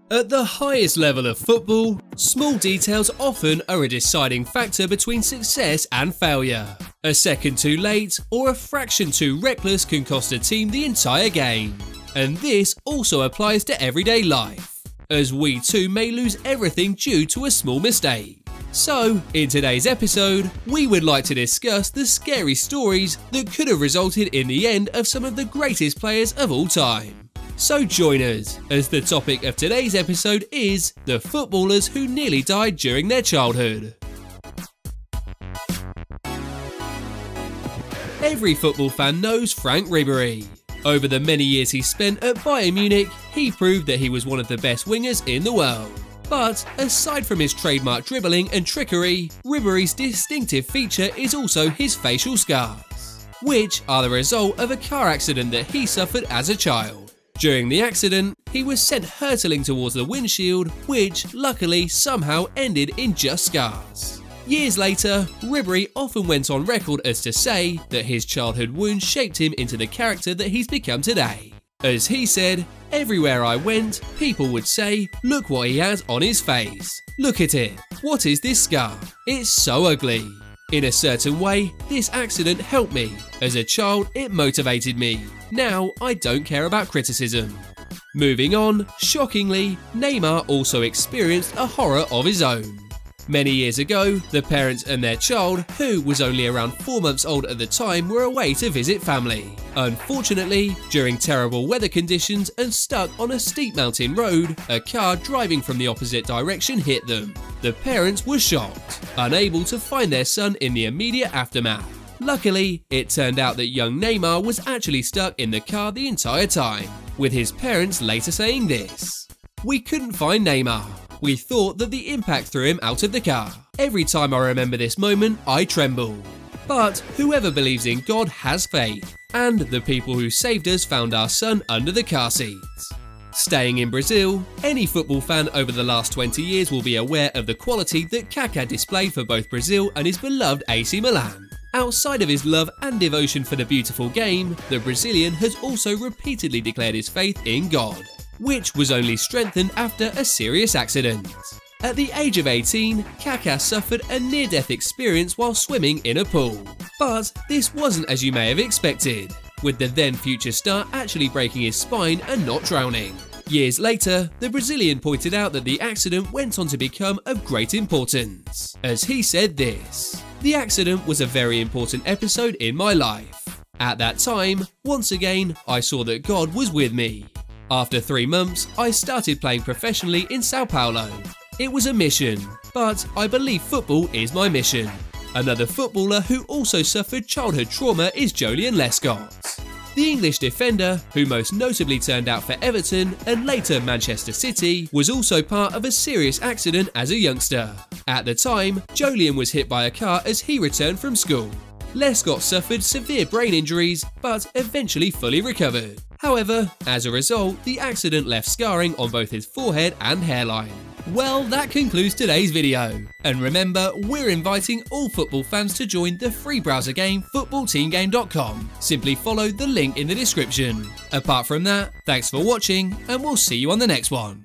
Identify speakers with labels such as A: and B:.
A: At the highest level of football, small details often are a deciding factor between success and failure. A second too late or a fraction too reckless can cost a team the entire game. And this also applies to everyday life, as we too may lose everything due to a small mistake. So, in today's episode, we would like to discuss the scary stories that could have resulted in the end of some of the greatest players of all time. So join us, as the topic of today's episode is the footballers who nearly died during their childhood. Every football fan knows Frank Ribery. Over the many years he spent at Bayern Munich, he proved that he was one of the best wingers in the world. But aside from his trademark dribbling and trickery, Ribery's distinctive feature is also his facial scars, which are the result of a car accident that he suffered as a child. During the accident, he was sent hurtling towards the windshield, which luckily somehow ended in just scars. Years later, Ribery often went on record as to say that his childhood wound shaped him into the character that he's become today. As he said, "Everywhere I went, people would say, 'Look what he has on his face. Look at it. What is this scar? It's so ugly.' In a certain way, this accident helped me. As a child, it motivated me. Now, I don't care about criticism." Moving on, shockingly, Neymar also experienced a horror of his own. Many years ago, the parents and their child, who was only around 4 months old at the time, were away to visit family. Unfortunately, during terrible weather conditions and stuck on a steep mountain road, a car driving from the opposite direction hit them. The parents were shocked, unable to find their son in the immediate aftermath. Luckily, it turned out that young Neymar was actually stuck in the car the entire time, with his parents later saying this: "We couldn't find Neymar. We thought that the impact threw him out of the car. Every time I remember this moment, I tremble. But whoever believes in God has faith, and the people who saved us found our son under the car seats." Staying in Brazil, any football fan over the last 20 years will be aware of the quality that Kaká displayed for both Brazil and his beloved AC Milan. Outside of his love and devotion for the beautiful game, the Brazilian has also repeatedly declared his faith in God, which was only strengthened after a serious accident. At the age of 18, Kaká suffered a near-death experience while swimming in a pool. But this wasn't as you may have expected, with the then future star actually breaking his spine and not drowning. Years later, the Brazilian pointed out that the accident went on to become of great importance, as he said this: "The accident was a very important episode in my life. At that time, once again, I saw that God was with me. After 3 months, I started playing professionally in Sao Paulo. It was a mission, but I believe football is my mission." Another footballer who also suffered childhood trauma is Joleon Lescott. The English defender, who most notably turned out for Everton and later Manchester City, was also part of a serious accident as a youngster. At the time, Joleon was hit by a car as he returned from school. Lescott suffered severe brain injuries, but eventually fully recovered. However, as a result, the accident left scarring on both his forehead and hairline. Well, that concludes today's video. And remember, we're inviting all football fans to join the free browser game FootballTeamGame.com. Simply follow the link in the description. Apart from that, thanks for watching, and we'll see you on the next one.